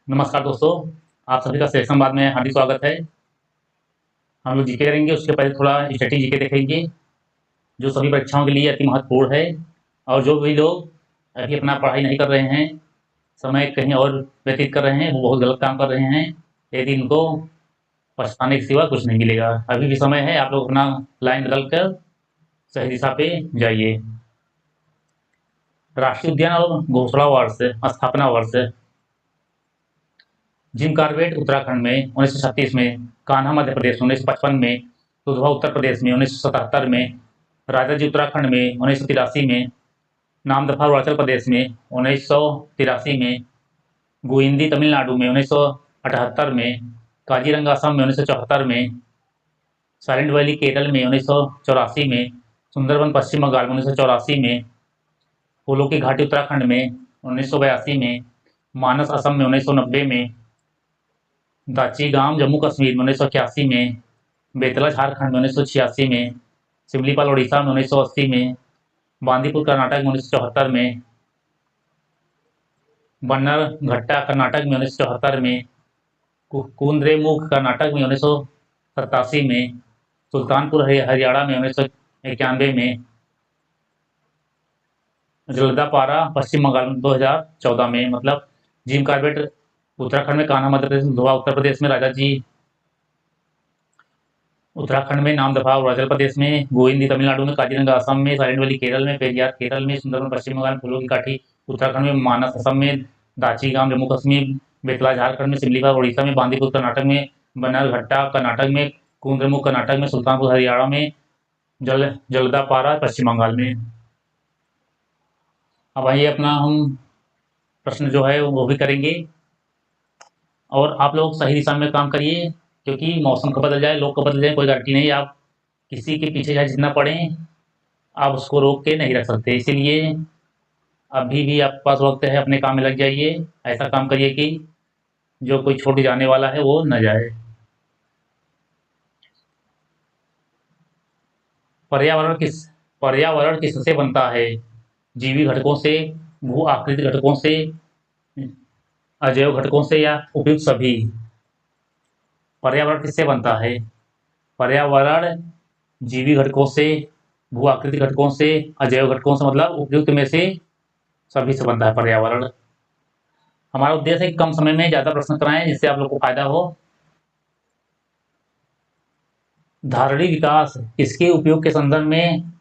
नमस्कार दोस्तों, आप सभी का सेशन बाद में हार्दिक स्वागत है। हम लोग जीके करेंगे, उसके पहले थोड़ा स्टैटिक जीके देखेंगे, जो सभी परीक्षाओं के लिए अति महत्वपूर्ण है। और जो भी लोग अभी अपना पढ़ाई नहीं कर रहे हैं, समय कहीं और व्यतीत कर रहे हैं, वो बहुत गलत काम कर रहे हैं। यदि इनको पछताने के सिवा कुछ नहीं मिलेगा। अभी भी समय है, आप लोग अपना लाइन बदल कर सही दिशा पे जाइए। राष्ट्रीय उद्यान और घोषणा वर्ष, स्थापना वर्ष। जिम कॉर्बेट उत्तराखंड में 1936 में, कान्हा मध्य प्रदेश में 1955 में, दुधवा उत्तर प्रदेश में 1977 में, राजा जी उत्तराखंड में 1983 में, नामदफा अरुणाचल प्रदेश में 1983 में, गोइंदी तमिलनाडु में 1978 में, काजीरंगा असम में 1974 में, साइलेंट वैली केरल में 1984 में, सुंदरबन पश्चिम बंगाल में 1984 में, फूलों की घाटी उत्तराखंड में 1982 में, मानस असम में 1990 में, दाची गांव जम्मू कश्मीर में 1981 में, बेतला झारखंड में 1986 में, सिमलीपाल उड़ीसा में 1980 में, बांदीपुर कर्नाटक में 1974 में, बन्नर घट्टा कर्नाटक में 1974 में, कुंद्रेमुख कर्नाटक में 1987 में, सुल्तानपुर हरियाणा में 1991 में, जलदापारा पश्चिम बंगाल में 2014 में। मतलब जिम कॉर्बेट उत्तराखंड में, कान्हा मध्य प्रदेश में, दुधवा उत्तर प्रदेश में, राजा जी उत्तराखंड में, नामदफा अरुणाचल प्रदेश में, गोविंदी तमिलनाडु में, काजीरंगा असम में, साइलेंट वैली केरल में, पेरियार केरल में, सुंदरबन पश्चिम बंगाल में, फूलों की काठी उत्तराखंड में, मानस असम में, दाची गांव जम्मू कश्मीर, बेतला झारखंड में, सिमलीपाल उड़ीसा में, बांदीपुर कर्नाटक में, बन्नरघट्टा कर्नाटक में, कुंद्रेमुख कर्नाटक में, सुल्तानपुर हरियाणा में, जलदापारा पश्चिम बंगाल में। अब आइए अपना हम प्रश्न जो है वो भी करेंगे, और आप लोग सही दिशा में काम करिए, क्योंकि मौसम कब बदल जाए, लोग कब बदल जाए, कोई गारंटी नहीं। आप किसी के पीछे चाहे जितना पढ़ें, आप उसको रोक के नहीं रख सकते। इसीलिए अभी भी आपके पास वक्त है, अपने काम में लग जाइए। ऐसा काम करिए कि जो कोई छूट जाने वाला है वो न जाए। पर्यावरण किससे बनता है? जीवी घटकों से, भू आकृति घटकों से, अजैव घटकों से, या उपयुक्त सभी? पर्यावरण किससे बनता है? पर्यावरण जीवी घटकों से, भू आकृति घटकों से, अजैव घटकों से, मतलब उपयुक्त में से सभी से बनता है पर्यावरण। हमारा उद्देश्य है कि कम समय में ज्यादा प्रश्न कराएं, जिससे आप लोग को फायदा हो। धारणी विकास इसके उपयोग के संदर्भ में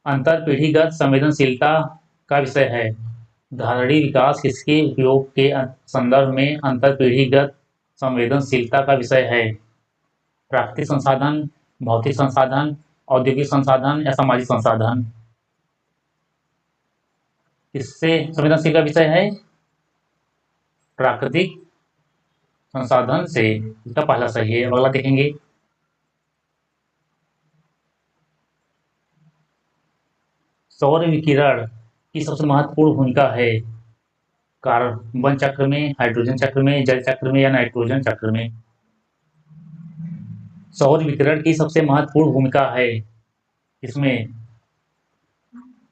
अंतर पीढ़ीगत संवेदनशीलता का विषय है। धारणी विकास किसके उपयोग के संदर्भ में अंतर पीढ़ीगत संवेदनशीलता का विषय है? प्राकृतिक संसाधन, भौतिक संसाधन, औद्योगिक संसाधन, या सामाजिक संसाधन? किससे संवेदनशील का विषय है? प्राकृतिक संसाधन से। इसका पहला सही है। अगला देखेंगे। सौर विकिरण की सबसे महत्वपूर्ण भूमिका है कार्बन चक्र में, हाइड्रोजन चक्र में, जल चक्र में, या नाइट्रोजन चक्र में? सौर विकिरण की सबसे महत्वपूर्ण भूमिका है इसमें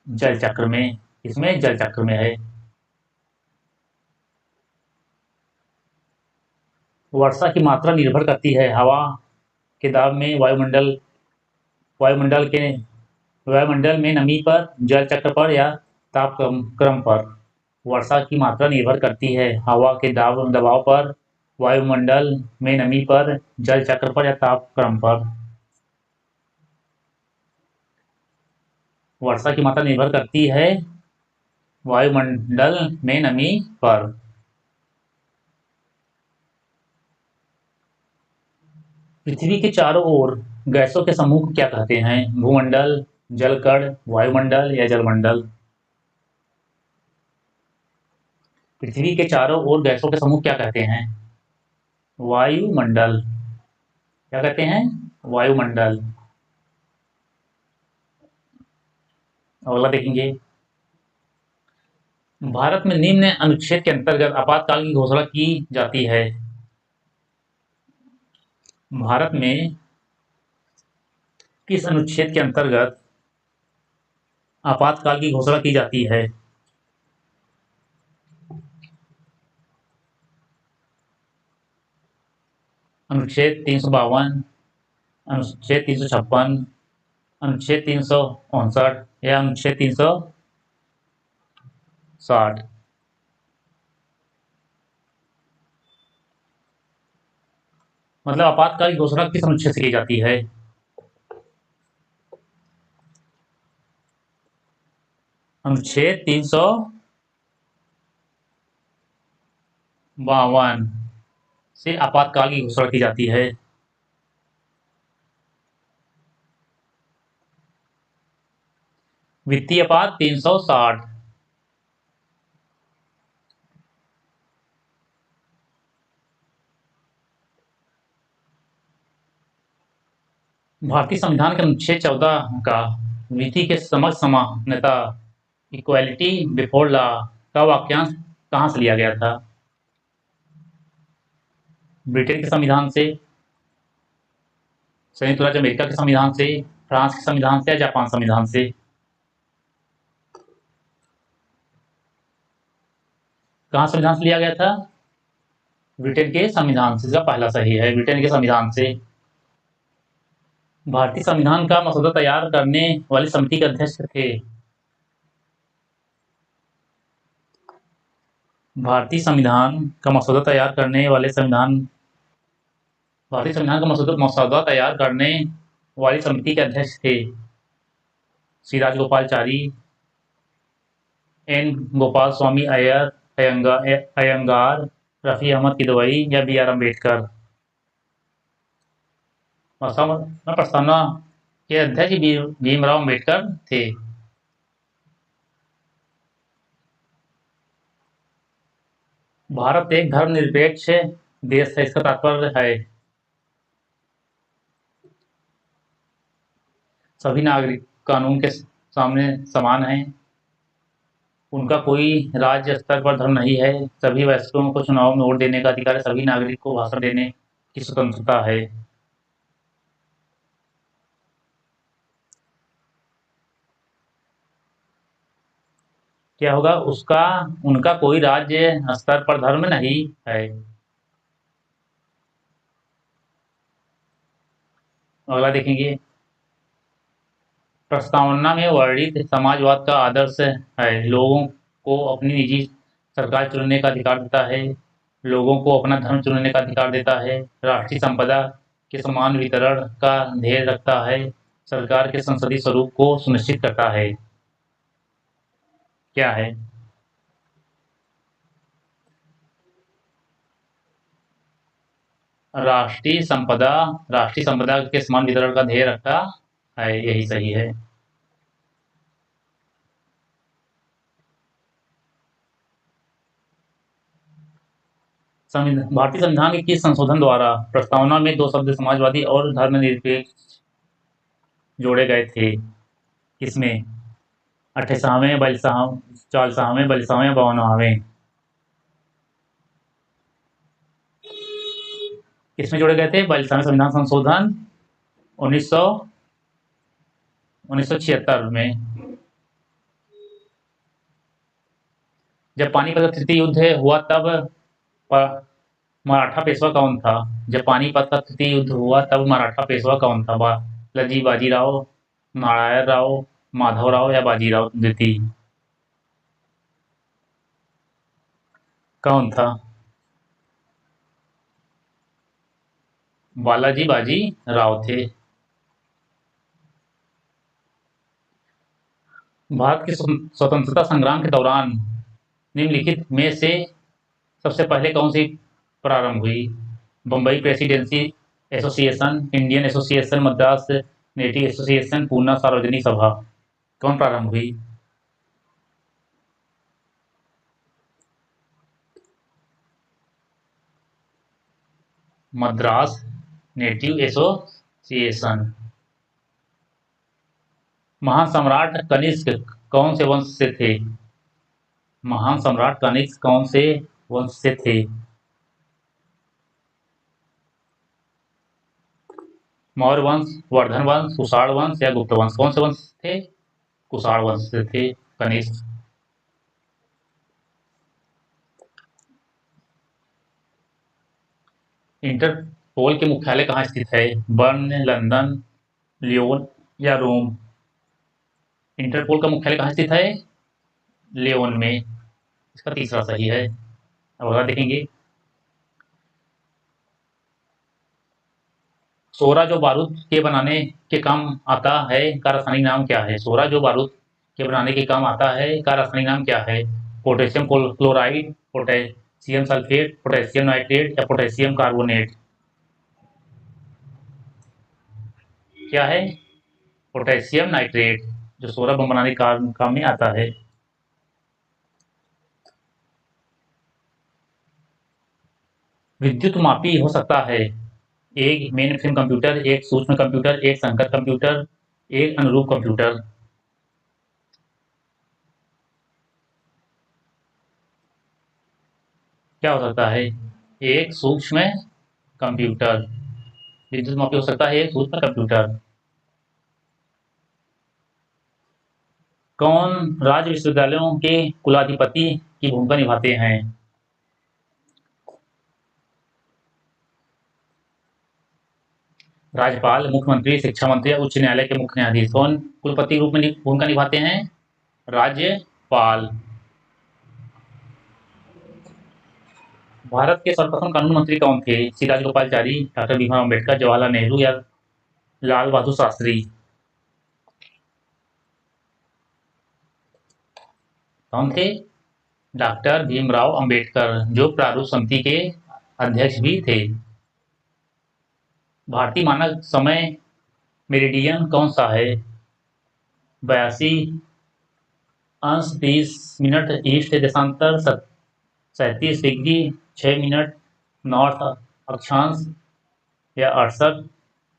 जल चक्र में। इसमें जल चक्र में है। वर्षा की मात्रा निर्भर करती है हवा के दाब में, वायुमंडल के वायुमंडल में नमी पर, जल चक्र पर, या तापक्रम क्रम पर? वर्षा की मात्रा निर्भर करती है हवा के दबाव पर, वायुमंडल में नमी पर, जल चक्र पर, या तापक्रम पर? वर्षा की मात्रा निर्भर करती है वायुमंडल में नमी पर। पृथ्वी के चारों ओर गैसों के समूह को क्या कहते हैं? भूमंडल, जलकण, वायुमंडल, या जलमंडल? पृथ्वी के चारों ओर गैसों के समूह क्या कहते हैं? वायुमंडल। क्या कहते हैं? वायुमंडल। अगला देखेंगे। भारत में निम्न अनुच्छेद के अंतर्गत आपातकाल की घोषणा की जाती है। भारत में किस अनुच्छेद के अंतर्गत आपातकाल की घोषणा की जाती है? अनुच्छेद 352, अनुच्छेद 356, अनुच्छेद 359 या अनुच्छेद 360। मतलब आपातकाल की घोषणा किस अनुच्छेद से की जाती है? अनुच्छेद 352 से आपातकाल की घोषणा की जाती है। वित्तीय आपात 360। भारतीय संविधान के अनुच्छेद 14 का विधि के समक्ष समानता, इक्वालिटी बिफोर लॉ का वाक्यांश कहाँ से लिया गया था? ब्रिटेन के संविधान से, संयुक्त राज्य अमेरिका के संविधान से, फ्रांस के संविधान से या जापान संविधान से? कहाँ संविधान से लिया गया था? ब्रिटेन के संविधान से। इसका पहला सही है, ब्रिटेन के संविधान से। भारतीय संविधान का मसौदा तैयार करने वाली समिति के अध्यक्ष थे? भारतीय संविधान का मसौदा तैयार करने वाले भारतीय संविधान का मसौदा तैयार करने वाली समिति के अध्यक्ष थे? श्री राजगोपालचारी, एन गोपाल स्वामी अयंगार, रफी अहमद किदवई या बी आर अम्बेडकर? प्रस्तावना के अध्यक्ष भीमराव अम्बेडकर थे। भारत एक धर्मनिरपेक्ष देश है, इसका तात्पर्य है सभी नागरिक कानून के सामने समान हैं, उनका कोई राज्य स्तर पर धर्म नहीं है, सभी वयस्कों को चुनाव में वोट देने का अधिकार है, सभी नागरिक को भाषण देने की स्वतंत्रता है। क्या होगा उसका? उनका कोई राज्य स्तर पर धर्म नहीं है। अगला देखेंगे, प्रस्तावना में वर्णित समाजवाद का आदर्श है लोगों को अपनी निजी सरकार चुनने का अधिकार देता है, लोगों को अपना धर्म चुनने का अधिकार देता है, राष्ट्रीय संपदा के समान वितरण का ध्येय रखता है, सरकार के संसदीय स्वरूप को सुनिश्चित करता है। क्या है? राष्ट्रीय संपदा के समान वितरण का ध्येय रखता है, यही सही है। भारतीय संविधान के किस संशोधन द्वारा प्रस्तावना में दो शब्द समाजवादी और धर्मनिरपेक्ष जोड़े गए थे? किसमें? 28वें, 40वें, 42वें, 52वें? किसमें जोड़े गए थे? 42वें संविधान संशोधन 1976 में। जब पानीपत का तृतीय युद्ध हुआ तब मराठा पेशवा कौन था? जब पानीपत का तृतीय युद्ध हुआ तब मराठा पेशवा कौन था? बालाजी बाजीराव, नारायण राव, माधवराव या बाजीराव द्वितीय? कौन था? बालाजी बाजी राव थे। भारत के स्वतंत्रता संग्राम के दौरान निम्नलिखित में से सबसे पहले कौन सी प्रारंभ हुई? Bombay presidency association, Indian association, Madras native association, Poona सार्वजनिक सभा? कौन प्रारंभ हुई? Madras native association. महान सम्राट कनिष्क कौन से वंश से थे? महान सम्राट कनिष्क कौन से वंश से थे? मौर्य वंश, वर्धन वंश, कुषाण वंश या गुप्त वंश? कौन से वंश थे? कुषाण वंश से थे कनिष्क। इंटर पोल के मुख्यालय कहाँ स्थित है? बर्न, लंदन, लियोन या रोम? इंटरपोल का मुख्यालय कहाँ स्थित है? लियोन में। इसका तीसरा सही है। अब अगला देखेंगे। सोरा जो बारूद के बनाने के काम आता है का रासायनिक नाम क्या है? सोरा जो बारूद के बनाने के काम आता है का रासायनिक नाम क्या है? Potassium chloride, potassium sulphate, potassium nitrate या पोटेशियम कार्बोनेट? क्या है? पोटेशियम नाइट्रेट, जो सोलर बम बनाने के काम में आता है। विद्युत मापी हो सकता है एक मेन फ्रेम कंप्यूटर, एक सूक्ष्म कंप्यूटर, एक संकर कंप्यूटर, एक अनुरूप कंप्यूटर। क्या हो सकता है? एक सूक्ष्म कंप्यूटर। विद्युत मापी हो सकता है एक सूक्ष्म कंप्यूटर। कौन राज्य विश्वविद्यालयों के कुलाधिपति की भूमिका निभाते हैं? राज्यपाल, मुख्यमंत्री, शिक्षा मंत्री या उच्च न्यायालय के मुख्य न्यायाधीश? कौन कुलपति के रूप में भूमिका निभाते हैं? राज्यपाल। भारत के सर्वप्रथम कानून मंत्री कौन थे? सी राजगोपालचारी, डॉक्टर भीमराव अम्बेडकर, जवाहरलाल नेहरू या लाल बहादुर शास्त्री? कौन थे? डॉक्टर भीमराव अंबेडकर, जो प्रारूप समिति के अध्यक्ष भी थे। भारतीय मानक समय मेरिडियन कौन सा है? 82 अंश 30 मिनट ईस्ट देशांतर, 37 डिग्री 6 मिनट नॉर्थ अक्षांश या 68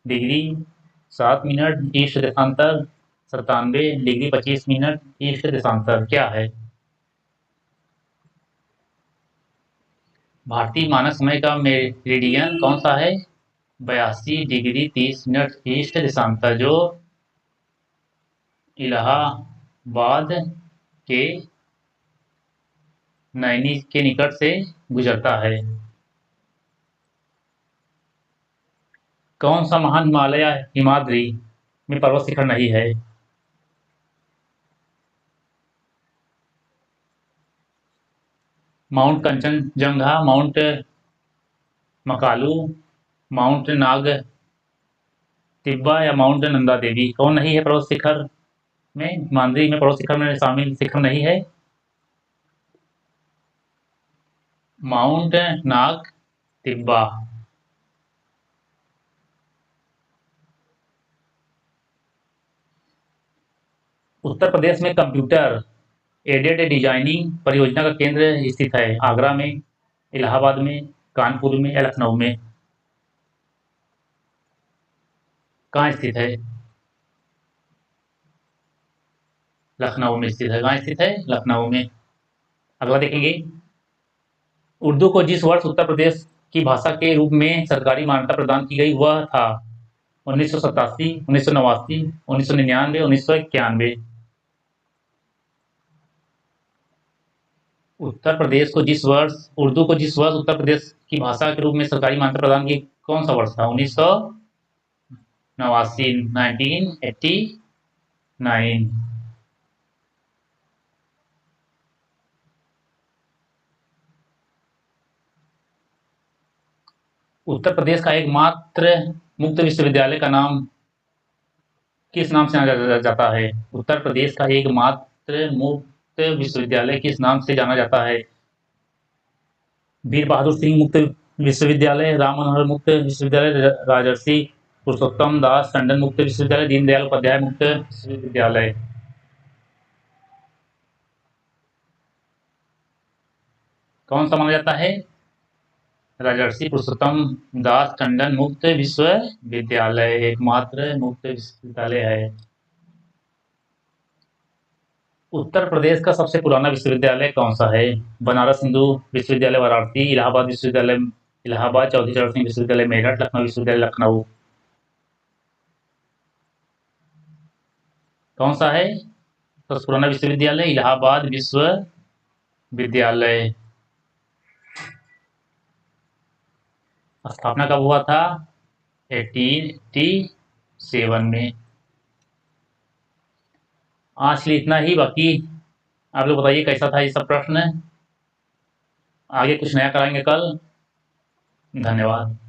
डिग्री 7 मिनट ईस्ट देशांतर, 97 डिग्री 25 मिनट ईस्ट देशांतर? क्या है? भारतीय मानक समय का मेरिडियन कौन सा है? 82 डिग्री 30 मिनट ईस्ट देशांतर, जो इलाहाबाद के नैनी के निकट से गुजरता है। कौन सा महान हिमालय हिमाद्री में पर्वत शिखर नहीं है? Mount Kanchenjunga, mount Makalu, mount Nag Tibba या माउंट नंदा देवी? कौन नहीं है पर्वत शिखर में? हिमाद्री में पर्वत शिखर में शामिल शिखर नहीं है। माउंट नाग तिब्बा। उत्तर प्रदेश में कंप्यूटर एडेड डिजाइनिंग परियोजना का केंद्र स्थित है? आगरा में, इलाहाबाद में, कानपुर में या लखनऊ में? कहाँ स्थित है? लखनऊ में स्थित है। कहाँ स्थित है? लखनऊ में। अगला देखेंगे। उर्दू को जिस वर्ष उत्तर प्रदेश की भाषा के रूप में सरकारी मान्यता प्रदान की गई वह था? 1987, 1989, 1999, 1991? उर्दू को जिस वर्ष उत्तर प्रदेश की भाषा के रूप में सरकारी मान्यता प्रदान की, कौन सा वर्ष था? 1989, 1989। उत्तर प्रदेश का एकमात्र मुक्त विश्वविद्यालय का नाम किस नाम से जाना जाता है? उत्तर प्रदेश का एकमात्र मुक्त विश्वविद्यालय किस नाम से जाना जाता है? वीर बहादुर सिंह मुक्त विश्वविद्यालय, राम मनोहर मुक्त विश्वविद्यालय, राजर्षि पुरुषोत्तम दास टंडन मुक्त विश्वविद्यालय, दीनदयाल उपाध्याय मुक्त विश्वविद्यालय? कौन सा माना जाता है? राजर्षि पुरुषोत्तम दास टंडन मुक्त विश्वविद्यालय एकमात्र मुक्त विश्वविद्यालय है। उत्तर प्रदेश का सबसे पुराना विश्वविद्यालय कौन सा है? बनारस हिंदू विश्वविद्यालय वाराणसी, इलाहाबाद विश्वविद्यालय इलाहाबाद, चौधरी चरण सिंह विश्वविद्यालय मेरठ, लखनऊ विश्वविद्यालय लखनऊ? कौन सा है सबसे पुराना विश्वविद्यालय? इलाहाबाद विश्वविद्यालय। स्थापना कब हुआ था? 1887 में। आज के लिए इतना ही। बाकी आप लोग बताइए कैसा था ये सब प्रश्न। आगे कुछ नया कराएंगे कल। धन्यवाद।